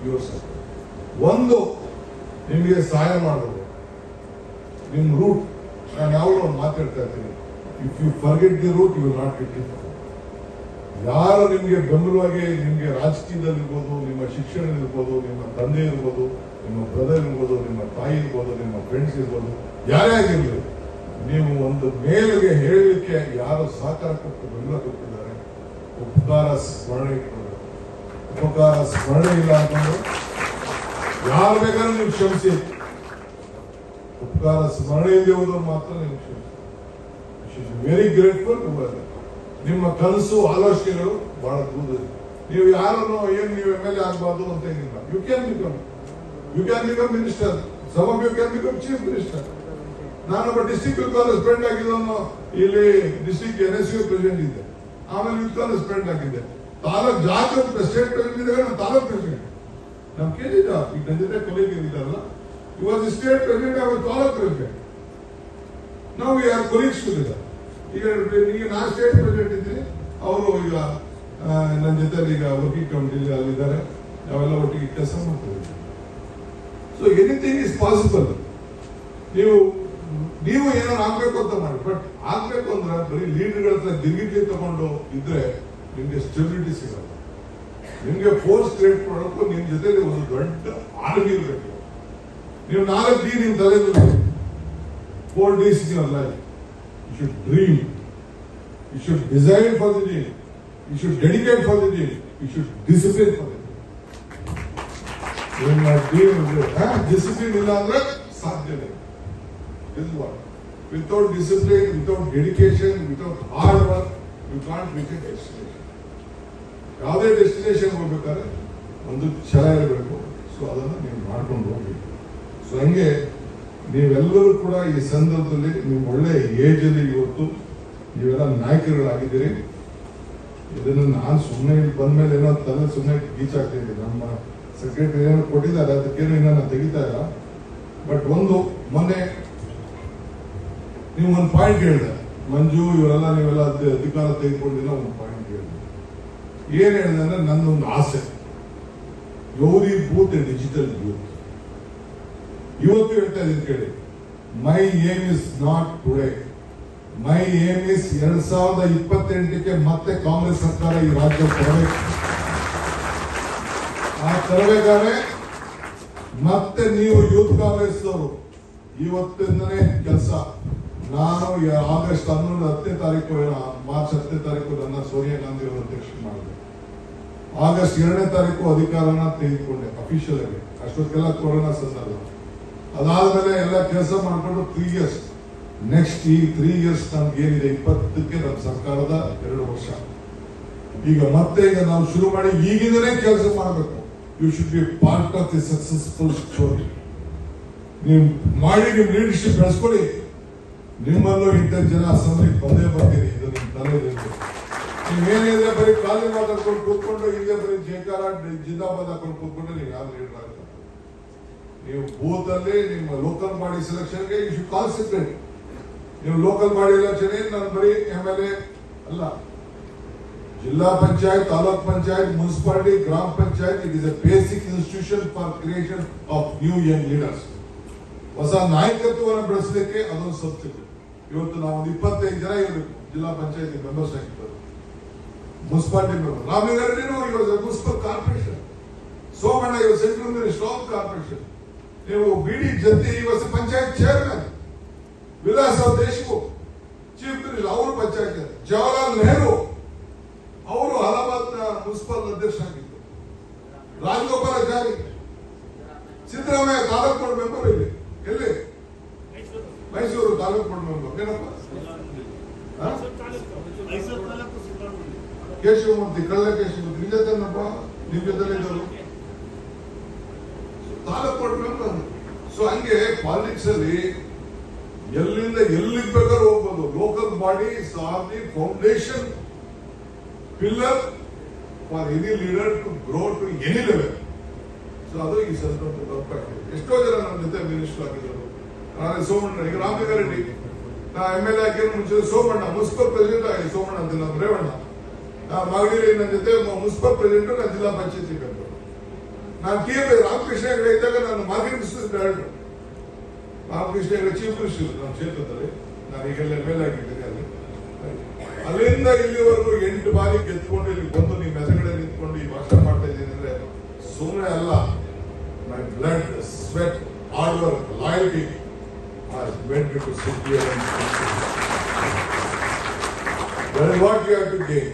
Your support. ಒಂದು ನಿಮಗೆ ಸಹಾಯ ಮಾಡೋದು ನಿಮ್ಮ ರೂಟ್. ನಾನು ಯಾವಾಗಲೂ ಒಂದು ಮಾತಾಡ್ತಾ ಇರ್ತೀನಿ, if you forget the root you will not get it. ಯಾರು ನಿಮಗೆ ಬೆಂಬಲವಾಗಿ, ನಿಮಗೆ ರಾಜಕೀಯದಲ್ಲಿ ಇರ್ಬೋದು, ನಿಮ್ಮ ಶಿಕ್ಷಣ ಇರ್ಬೋದು, ನಿಮ್ಮ ತಂದೆ ಇರ್ಬೋದು, ನಿಮ್ಮ ಬ್ರದರ್ ಇರ್ಬೋದು, ನಿಮ್ಮ ತಾಯಿ ಇರ್ಬೋದು, ನಿಮ್ಮ ಫ್ರೆಂಡ್ಸ್ ಇರ್ಬೋದು, ಯಾರೇ ಆಗಿರಲಿ, ನೀವು ಒಂದು ಮೇಲಿಗೆ ಹೇಳಲಿಕ್ಕೆ ಯಾರು ಸಹಕಾರ ಕೊಟ್ಟು ಬೆಂಬಲ ಕೊಟ್ಟಿದ್ದಾರೆ, ಉಪಕಾರ ಸ್ಮರಣೆ ಇಟ್ಕೊಂಡು, ಉಪಕಾರ ಸ್ಮರಣೆ ಇಲ್ಲ ಅಂತಂದ್ರೆ ಯಾರು ಬೇಕಾದ್ರೂ ನೀವು ಕ್ಷಮಿಸಿ, ಉಪಕಾರ ಸ್ಮರಣೆ ಇಲ್ಲದೆ ಹೋದವ್ರು ಮಾತ್ರ ನೀವು ಕ್ಷಮಿಸಿ. Very grateful. ನಿಮ್ಮ ಕನಸು ಆಲೋಚನೆಗಳು ಬಹಳ ದೂರ. ನೀವು ಯಾರನ್ನು ಏನು ನೀವು MLA ಆಗಬಾರ್ದು ಅಂತ ಏನಿಲ್ಲ. You can become minister. Some of you can become chief minister. ನಾನೊಬ್ಬ ಡಿಸ್ಟ್ರಿಕ್ಟ್ ಯೂತ್ ಕಾಂಗ್ರೆಸ್ ಪ್ರೆಸಿಡೆಂಟ್ ಆಗಿದ್ದವನು, ಇಲ್ಲಿ ಡಿಸ್ಟ್ರಿಕ್ಟ್ NSU ಪ್ರೆಸಿಡೆಂಟ್ ಇದ್ದೆ, ಆಮೇಲೆ ಯೂತ್ ಕಾಂಗ್ರೆಸ್ ಪ್ರೆಸಿಡೆಂಟ್ ಆಗಿದ್ದೆ, ತಾಲೂಕ್ ಜಾತಿ ಸ್ಟೇಟ್ ಪ್ರೆಸಿಡೆಂಟ್ ಇದ್ದಾಗ ನಾನು ತಾಲೂಕ್ ಪ್ರೆಸಿಡೆಂಟ್. ನಮ್ ಕೇಳಿದ ಈಗ ನನ್ನ ಜೊತೆ ಕೊಲೆಗೆ ಇದ್ದಾರಲ್ಲ, ಇವಾಗ ಸ್ಟೇಟ್ ಪ್ರೆಸಿಡೆಂಟ್ ಆಗ ತಾಲೂಕ್ ಪ್ರೆಸಿಡೆಂಟ್. ನಾವು ಯಾರು ಕೊಲೀಗ್ಸ್ ಇದ್ದಾರೆ. ಈಗ ನಾನು ಸ್ಟೇಟ್ ಪ್ರೆಸಿಡೆಂಟ್ ಇದ್ದೀನಿ, ಅವರು ಈಗ ನನ್ನ ಜೊತೆ ಈಗ ವರ್ಕಿಂಗ್ ಕಮಿಟಿ ಅಲ್ಲಿದ್ದಾರೆ, ನಾವೆಲ್ಲ ಒಟ್ಟಿಗೆ ಕೆಲಸ ಮಾಡ್ತಿದ್ದೀವಿ. So anything is possible. ನೀವು ಏನಾದ್ರು ಆಗ್ಬೇಕು ಅಂತ ಮಾಡಿ, ಬಟ್ ಆಗ್ಬೇಕು ಅಂದ್ರೆ ಬರೀ ಲೀಡರ್ಗಳ ಹತ್ರ ಗಿರ್ಗಿಟ್ಲಿ ತಗೊಂಡು ಇದ್ರೆ ನಿಮ್ಗೆ ಸ್ಟೆಬಿಲಿಟಿ ಸಿಗಲ್ಲ. ನಿಮ್ಗೆ ಫೋರ್ಸ್ ಕ್ರಿಯೇಟ್ ಮಾಡೋಕ್ಕೂ ನಿಮ್ ಜೊತೆಲಿ ಒಂದು ದೊಡ್ಡ ಆರ್ಮಿ ಇರಬೇಕು. ನೀವು 4 D ನಿಮ್ ತಲೆಯಲ್ಲಿ 4 Ds in your life. You should dream. You should design for the dream. You should dedicate for the dream. You should discipline for the dream. Discipline ಇಲ್ಲ ಅಂದ್ರೆ ಸಾಧ್ಯ ಇಲ್ಲ. This is what. Without discipline, without dedication, without hard work, you can't reach a destination. ಯಾವುದೇ destination ಹೋಗ್ಬೇಕಾದ್ರೆ ಒಂದು ಛಲ ಇರಬೇಕು. So ಅದನ್ನು ನೀವು ಮಾಡ್ಕೊಂಡು ಹೋಗ್ಬೇಕು. ಸೊ ಹಂಗೆ ನೀವೆಲ್ಲರೂ ಕೂಡ ಈ ಸಂದರ್ಭದಲ್ಲಿ ನೀವು ಒಳ್ಳೆ ಏಜ್ ಅಲ್ಲಿ ಇವತ್ತು ನೀವೆಲ್ಲ ನಾಯಕರುಗಳಾಗಿದ್ದೀರಿ. ಇದನ್ನು ನಾನು ಸುಮ್ಮನೆ ಬಂದ್ಮೇಲೆ ಏನೋ ತಲೆ ಸುಮ್ಮನೆ ಗೀಚಾಗ್ತಿದ್ದೀನಿ. ನಮ್ಮ ಸೆಕ್ರೆಟರಿ ಏನೋ ಕೊಟ್ಟಿದ್ದಾರೆ, ಅದಕ್ಕೇನು ಇನ್ನೂ ನಾನು ತೆಗಿತಾ ಇಲ್ಲ. ಬಟ್ ಒಂದು ಮೊನ್ನೆ ನೀವು ಒಂದು ಪಾಯಿಂಟ್ ಹೇಳಿದೆ, ಮಂಜು ಇವರೆಲ್ಲ ನೀವೆಲ್ಲ ಅಧಿಕಾರ ತೆಗೆದುಕೊಂಡಿಲ್ಲ. ಒಂದು ಪಾಯಿಂಟ್ ಹೇಳಿದೆ, ಏನ್ ಹೇಳಿದೆ ಅಂದ್ರೆ ನನ್ನೊಂದು ಆಸೆ, ಗೌರಿ ಬೂತ್ ಡಿಜಿಟಲ್ ಯೂತ್. ಇವತ್ತು ಹೇಳ್ತಾ ಇದ್ದೀನಿ ಕೇಳಿ, my aim is not today, my aim is 2028ಕ್ಕೆ ಮತ್ತೆ ಕಾಂಗ್ರೆಸ್ ಸರ್ಕಾರ ಈ ರಾಜ್ಯ ತರಬೇಕು. ಆ ತರಬೇಕಾದ್ರೆ ಮತ್ತೆ ನೀವು ಯೂತ್ ಕಾಂಗ್ರೆಸ್ ಅವರು ಇವತ್ತಿಂದನೇ ಕೆಲಸ. ನಾನು ಆಗಸ್ಟ್ 10ನೇ ತಾರೀಕು ಮಾರ್ಚ್ 10ನೇ ತಾರೀಕು ನನ್ನ ಸೋನಿಯಾ ಗಾಂಧಿ ಅವರು ಅಧ್ಯಕ್ಷ ಮಾಡಿದೆ. ಆಗಸ್ಟ್ 2ನೇ ತಾರೀಕು ಅಧಿಕಾರನ ತೆಗೆದುಕೊಂಡೆ ಅಫಿಷಿಯಲ್ ಆಗಿ. ಅಷ್ಟೊತ್ತಿಗೆಲ್ಲ ಕೊರೋನಾ ಸಂದರ್ಭ. ಅದಾದ್ಮೇಲೆ ಎಲ್ಲ ಕೆಲಸ ಮಾಡ್ಕೊಂಡು 3 years. ನೆಕ್ಸ್ಟ್ ಈ 3 years ನಮ್ಗೆ ಏನಿದೆ 20ಕ್ಕೆ ನಮ್ಮ ಸರ್ಕಾರದ 2 ವರ್ಷ. ಈಗ ಮತ್ತೆ ನಾವು ಶುರು ಮಾಡಿ ಈಗಿಂದನೇ ಕೆಲಸ ಮಾಡಬೇಕು. You should be part of the successful story. ನೀವು ಮಾಡಿ ನಿಮ್ ಲೀಡರ್ಶಿಪ್ ಬೆಳೆಸ್ಕೊಳ್ಳಿ. ನಿಮ್ಮಲ್ಲೂ ಇಂಥ ಜನ ಅಸೆಂಬ್ಲಿಗೆ ಬಂದೇ ಬರ್ತೀರಿ. ಇದು ನಿಮ್ ತಲೆಯಲ್ಲಿ ನೀವೇನಿದೆ ಬರೀ ಖಾಲಿ ಮಾತಾಡ್ಕೊಂಡು ಕೂತ್ಕೊಂಡು ಹಿಂದೆ ಬರೀ ಜಯಕಾರ ಜಿಂದಾಬಾದ್ ಹಾಕೊಂಡು ಕೂತ್ಕೊಂಡು ನೀವು ಯಾರು ಲೀಡರ್ ಆಗ್ತಾರೆ. ನೀವು ಬೂತ್ ಅಲ್ಲಿ ನಿಮ್ಮ ಲೋಕಲ್ ಬಾಡಿ ಸೆಲೆಕ್ಷನ್ಗೆ ಯು ಶುಡ್ ಕಾನ್ಸಂಟ್ರೇಟ್. ನೀವು ಲೋಕಲ್ ಬಾಡಿ ಎಲೆಕ್ಷನ್ ನಾನು ಬರೀ MLA ಅಲ್ಲ, ಜಿಲ್ಲಾ ಪಂಚಾಯತ್, ತಾಲೂಕ್ ಪಂಚಾಯತ್, ಮುನ್ಸಿಪಾಲಿಟಿ, ಗ್ರಾಮ panchayat, it is A basic institution for creation of new Young leaders. ಹೊಸ ನಾಯಕತ್ವವನ್ನು ಬೆಳೆಸಲಿಕ್ಕೆ ಅದೊಂದು ಸಂಸ್ಥೆ. ಇವತ್ತು ನಾವು 25 ಜನ ಇರಬೇಕು ಜಿಲ್ಲಾ ಪಂಚಾಯತ್ ಮೆಂಬರ್ಸ್ ಆಗಿರ್ತಾರೆ, municipality member. Ramalinga Reddy municipal corporation, Somanna ಇವರು ಸೆಂಟ್ರಲ್ ಮಿನಿಸ್ಟರ್ ಆಫ್ ಕಾರ್ಪೊರೇಷನ್, ನೀವು ಬಿಡಿ ಜಂತಿ ಇವತ್ತು panchayat chairman, Vilas Deshmukh chief minister, ಅವರು ಪಂಚಾಯತ್. ಜವಾಹರ್ಲಾಲ್ ನೆಹರು ಅವರು ಅಲಹಾಬಾದ್ ಮುನ್ಸಿಪಲ್ ಅಧ್ಯಕ್ಷ ಆಗಿದ್ದರು. ರಾಜಗೋಪಾಲಾಚಾರಿ, ಸಿದ್ದರಾಮಯ್ಯ ತಾಲೂಕು ಬೋರ್ಡ್ ಮೆಂಬರ್ ಇಲ್ಲಿ ಎಲ್ಲಿ ಮೈಸೂರು ತಾಲೂಕು ಬೋರ್ಡ್ ಮೆಂಬರ್. ಏನಪ್ಪ ಕೇಶವಮೂರ್ತಿ, ಕಳ್ಳ ಕೇಶವಮೂರ್ತಿ ನಿಮ್ ಜೊತೆನಪ್ಪ, ನಿಮ್ ಜೊತೆ ಇದ್ದವರು ತಾಲೂಕು ಬೋರ್ಡ್ ಮೆಂಬರ್. ಸೊ ಹಂಗೆ ಪಾಲಿಟಿಕ್ಸ್ ಅಲ್ಲಿ ಎಲ್ಲಿಂದ ಎಲ್ಲಿಗೆ ಬೇಕಾದ್ರೂ ಹೋಗ್ಬೋದು. Local bodies are the foundation pillar for any leader to grow to any level. So ಅದು ಈ ಸಂದರ್ಭದಲ್ಲಿ ತಪ್ಪಾಗಿದೆ. ಎಷ್ಟೋ ಜನ ನಮ್ಮ ಜೊತೆ ಮಿನಿಸ್ಟರ್ ಆಗಿದ್ದರು. ಸೋಮಣ್ಣ, ಈಗ ರಾಮಲಿಂಗಾರೆಡ್ಡಿ ನಾ MLA ಆಗಿರೋ ಮುಂಚೆ ಸೋಮಣ್ಣ ಮುನ್ಸಿಪಲ್ ಪ್ರೆಸಿಡೆಂಟ್ ಆಗಿ, ಸೋಮಣ್ಣ ಅಂತ ನಮ್ಮ ರೇವಣ್ಣ ಮಾಗಡಿಯಲ್ಲಿ ನನ್ನ ಜೊತೆ ಮುನ್ಸಿಪಲ್ ಪ್ರೆಸಿಡೆಂಟ್, ನಾನು ಜಿಲ್ಲಾ ಪಂಚಾಯತಿ ಮೆಂಬರ್. ನಾನು ರಾಮಕೃಷ್ಣ ಹೆಗಡೆ ಇದ್ದಾಗ ನಾನು marketing director. Ramakrishna Hegde chief minister ನಮ್ಮ ಕ್ಷೇತ್ರದಲ್ಲಿ. ನಾನು ಈಗೆಲ್ಲ ಮೇಲಾಗಿದ್ದೇನೆ ಅಲ್ಲಿ. ಅಲ್ಲಿಂದ ಇಲ್ಲಿವರೆಗೂ 8 ಬಾರಿ ಗೆದ್ದುಕೊಂಡು ಇಲ್ಲಿ ಬಂದು ನಿಮ್ಮ ಎದುರುಗಡೆ ನಿಂತ್ಕೊಂಡು ಈ ಭಾಷಣ ಮಾಡ್ತಾ ಇದ್ದೀನಿ ಅಂದ್ರೆ ಸುಮ್ಮನೆ ಅಲ್ಲ. ಮೈ blood, sweat, hard work, loyalty has made me to sit here and that is what you have to gain.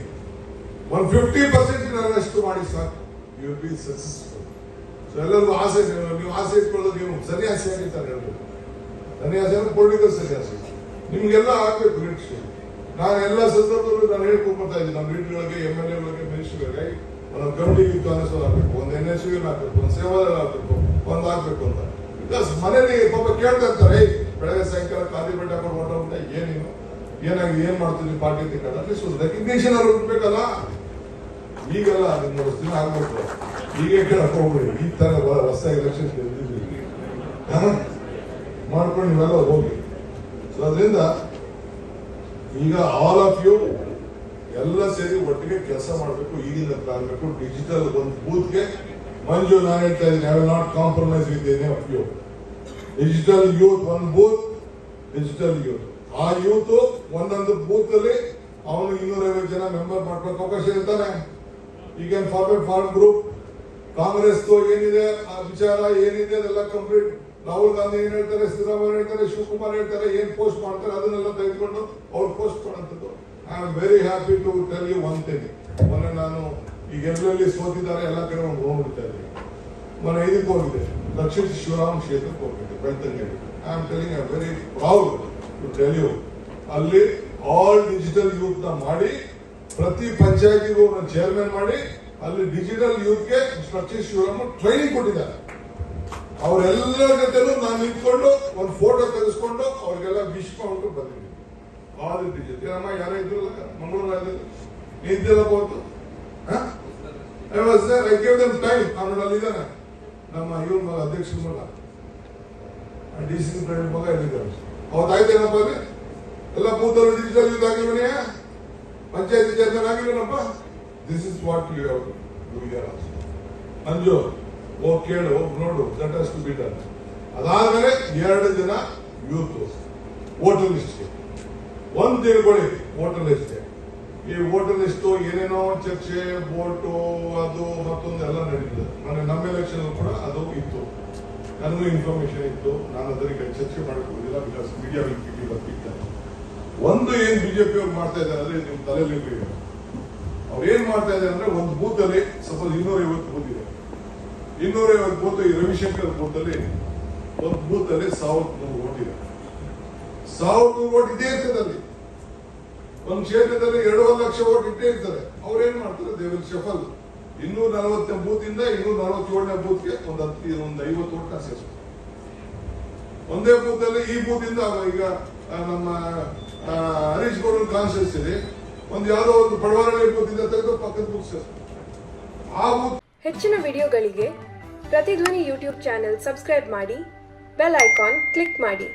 150% ಅಷ್ಟು ಮಾಡಿ ಸಾಕು, you will be successful. So ಎಲ್ಲರಿಗೂ ಆಸೆ, ನೀವು ಆಸೆ ಇಟ್ಕೊಳ್ಳೋದು ನೀವು ಸನ್ಯಾಸಿ ಆಗಿರ್ತಾರೆ ಹೇಳ್ಬೇಕು. ಸನ್ಯಾಸಿ ಅಂದ್ರೆ ಪೊಲಿಟಿಕಲ್ ಸನ್ಯಾಸಿ. ನಿಮ್ಗೆಲ್ಲ ಆಗ್ಬೇಕು ಲೀಡರ್ಶಿಪ್. ನಾನು ಎಲ್ಲ ಸಂದರ್ಭದಲ್ಲೂ ನಾನು ಹೇಳ್ಕೊಂಡ್ಬರ್ತಾ ಇದ್ದೀನಿ ನಮ್ಮ ಲೀಡರ್ಗಳಿಗೆ, MLA ಗಳಿಗೆ, ಮಿನಿಸ್ಟರ್ಗಳಿಗೆ ಒಂದೊಂದು ಕಮಿಟಿಗೆ ಕಾನ್ಸ್ಟೇಬಲ್ ಆಗ್ಬೇಕು, ಒಂದು NSU ಆಗ್ಬೇಕು, ಒಂದು ಸೇವಾದಳ ಆಗ್ಬೇಕು, ಒಂದು ಆಗ್ಬೇಕು ಅಂತ. ಬಿಕಾಸ್ ಮನೇಲಿ ಪಾಪ ಕೇಳ್ತಾ ಇರ್ತಾರೆ, ಬೆಳಗ್ಗೆ ಸಾಯಂಕಾಲ ಖಾಲಿ ಬೆಟ್ಟ ಹಾಕೊಂಡು ಹೊರಟೋಗ್ಬಿಟ್ಟ, ಏನೇನು ಏನಾಗಿ ಏನ್ ಮಾಡ್ತೀನಿ ಪಾರ್ಟಿ ಅಂತ. ಅಟ್ಲೀಸ್ಟ್ ಒಂದು ರೆಕಗ್ನೇಷನ್ ಅವ್ರು ಇರ್ಬೇಕಲ್ಲ. ಈಗೆಲ್ಲ ನಿಮ್ಮ ದಿನ ಆಗ್ಬೇಕು, ಹೀಗೆ ಕೇಳಕ್ ಹೋಗ್ಬೇಡಿ. ಈ ತರ ಹೊಸ ಎಲೆಕ್ಷನ್ ಮಾಡ್ಕೊಂಡು ನೀವೆಲ್ಲ ಹೋಗಿ. ಸೊ ಅದರಿಂದ ಈಗ ಆಲ್ ಆಫ್ ಯು ಎಲ್ಲ ಸೇರಿ ಒಟ್ಟಿಗೆ ಕೆಲಸ ಮಾಡಬೇಕು. ಈಗಿನ ಆಗಬೇಕು. ಡಿಜಿಟಲ್ ಒಂದು ಬೂತ್ಗೆ ಮಂಜು ನಾನು ಹೇಳ್ತಾ ಇದ್ದೀನಿ, I will not compromise with any of you. Digital youth, ಒಂದು ಬೂತ್ ಡಿಜಿಟಲ್ ಯೂತ್. ಆ ಯೂತ್ ಒಂದೊಂದು ಬೂತ್ ಅಲ್ಲಿ ಅವನು 250 ಜನ ಮೆಂಬರ್ ಮಾಡ್ಬೇಕು ಅವಕಾಶ ಇರ್ತಾನೆ. ಈ ಕ್ಯಾನ್ ಫಾರ್ಮ್ ಗ್ರೂಪ್. ಕಾಂಗ್ರೆಸ್ ಏನಿದೆ ಆ ವಿಚಾರ ಏನಿದೆ ಅದೆಲ್ಲ ಕಂಪ್ಲೀಟ್. ರಾಹುಲ್ ಗಾಂಧಿ ಏನ್ ಹೇಳ್ತಾರೆ, ಸಿದ್ದರಾಮಯ್ಯ ಹೇಳ್ತಾರೆ, ಶಿವಕುಮಾರ್ ಹೇಳ್ತಾರೆ, ಏನ್ ಪೋಸ್ಟ್ ಮಾಡ್ತಾರೆ ಅದನ್ನೆಲ್ಲ ತೆಗೆದುಕೊಂಡು ಅವ್ರು ಪೋಸ್ಟ್ ಮಾಡೋಂಥದ್ದು. I am very happy to tell you one thing. ಮೊನ್ನೆ ನಾನು ಈಗ ಎಲ್ಲೆಲ್ಲಿ ಸೋತಿದ್ದಾರೆ ಎಲ್ಲ ಕಡೆ ಒಂದು ಹೋಗ್ಬಿಡ್ತಾ ಇದ್ದೀನಿ. ಮೊನ್ನೆ ಇದಕ್ಕೆ ಹೋಗಿದೆ, ದಕ್ಷಿಣ ಶಿವರಾಮ್ ಕ್ಷೇತ್ರಕ್ಕೆ ಹೋಗಿದೆ, Belthangady. I am telling, I am very proud to tell you. ಅಲ್ಲಿ ಆಲ್ ಡಿಜಿಟಲ್ ಯೂತ್ ನ ಮಾಡಿ, ಪ್ರತಿ ಪಂಚಾಯತಿಗೂ ಚೇರ್ಮನ್ ಮಾಡಿ, ಅಲ್ಲಿ ಡಿಜಿಟಲ್ ಯೂತ್ಗೆ ದಕ್ಷಿಣ ಶಿವರಾಮ್ ಟ್ರೈನಿಂಗ್ ಕೊಟ್ಟಿದ್ದಾರೆ. ಅವರೆಲ್ಲರ ಜೊತೆಲೂ ನಾನು ನಿಂತ್ಕೊಂಡು ಒಂದು ಫೋಟೋ ತೆಗೆಸ್ಕೊಂಡು ಅವ್ರಿಗೆಲ್ಲ ವಿಶ್ ಮಾಡ್ಕೊಂಡು ಬಂದಿದ್ದೀನಿ. ಆಲ್ ಡಿಜಿಟಲ್ ಏನಮ್ಮ ಯಾರೋ ಇದ್ರಲ್ಲ ಮಂಗಳೂರು ನಿಂತಿಲ್ಲ ಹೋಗ್ತು. I gave them time. ನಾನು ಅಲ್ಲಿದ್ದಾನೆ, ನಮ್ಮ ಇವನ್ ಮಗ, ಅಧ್ಯಕ್ಷರ ಮಗ, DC ಮಗ ಇಲ್ಲಿದ್ದಾರೆ. ಅವತ್ತಾಯ್ತೇನಪ್ಪ ಅಲ್ಲಿ ಎಲ್ಲ ಬೂತಲ್ಲಿ ಡಿಜಿಟಲ್ ಯೂತ್ ಆಗಿಲ್ವನೇ, ಪಂಚಾಯತಿ ಚೇರ್ಮನ್ ಆಗಿಲ್ವನಪ್ಪ. This is what you have to do here also. Manju ಹೋಗಿ ಕೇಳು, ಹೋಗಿ ನೋಡು, that has to be done. ಅದಾದ್ಮೇಲೆ 2 ಜನ ಯೂತ್ ವೋಟರ್ ಲಿಸ್ಟ್ಗೆ ಒಂದು ತಿಳ್ಕೊಳ್ಳಿ. ವೋಟರ್ ಲಿಸ್ಟ್ಗೆ ಈ ವೋಟರ್ ಲಿಸ್ಟ್ ಏನೇನೋ ಚರ್ಚೆ, ವೋಟು ಅದು ಮತ್ತೊಂದು ಎಲ್ಲ ನಡೀತದೆ. ಮೊನ್ನೆ ನಮ್ಮ ಎಲೆಕ್ಷನ್ ಕೂಡ ಅದು ಇತ್ತು, ನನಗೂ ಇನ್ಫಾರ್ಮೇಶನ್ ಇತ್ತು. ನಾನು ಅದರಿಗೆ ಚರ್ಚೆ ಮಾಡಬಹುದಿಲ್ಲ, ಬಿಕಾಸ್ ಮೀಡಿಯಾ ಬರ್ತಿದ್ದಾರೆ. ಒಂದು ಏನ್ ಬಿಜೆಪಿ ಅವ್ರು ಮಾಡ್ತಾ ಇದ್ದಾರೆ ಅಂದ್ರೆ ನಿಮ್ ತಲೆಯಲ್ಲಿ ಅವ್ರು ಏನ್ ಮಾಡ್ತಾ ಇದ್ದಾರೆ ಅಂದ್ರೆ, ಒಂದು ಬೂತ್ ಅಲ್ಲಿ ಸಪೋಸ್ 250 ಬೂತ್ ಇದೆ, 250 ಬೂತ್. ಈ ರವಿಶಂಕರ್ ಬೂತ್ ಅಲ್ಲಿ ಒಂದು ಬೂತ್ ಅಲ್ಲಿ 1,100 ವೋಟ್ ಇದೆ. 1,100 ವೋಟ್ ಇದೇ ಇರ್ತದೆ ಅಲ್ಲಿ. ಒಂದು ಕ್ಷೇತ್ರದಲ್ಲಿ 2.5 ಲಕ್ಷ ವೋಟ್ ಇಟ್ಟೇ ಇರ್ತಾರೆ. ಅವ್ರು ಏನ್ ಮಾಡ್ತಾರೆ, ದೇ ವಿಲ್ ಶಫಲ್. 240ನೇ ಬೂತ್ ಇಂದ 247ನೇ ಬೂತ್ಗೆ ಒಂದು 50 ವೋಟ್ ಸೇರಿಸ್ತಾರೆ ಒಂದೇ ಬೂತ್ ಅಲ್ಲಿ. ಈ ಬೂತ್ ಇಂದ ಈಗ ನಮ್ಮ ಹರೀಶ್ ಗೌಡ ಕಾನ್ಸ್ಟಿಟ್ಯೂನ್ಸಿ ಇದೆ, ಒಂದು ಯಾವುದೋ ಒಂದು ಪಡವರಳ್ಳಿ ಬೂತ್ ಇಂದ ತೆಗೆದು ಪಕ್ಕದ ಬೂತ್ ಸೇರಿಸ್ತಾರೆ. ಆ ಬೂತ್. ಹೆಚ್ಚಿನ ವಿಡಿಯೋಗಳಿಗೆ ಪ್ರತಿಧ್ವನಿ ಯೂಟ್ಯೂಬ್ ಚಾನೆಲ್ ಸಬ್ಸ್ಕ್ರೈಬ್ ಮಾಡಿ, ಬೆಲ್ ಐಕಾನ್ ಕ್ಲಿಕ್ ಮಾಡಿ.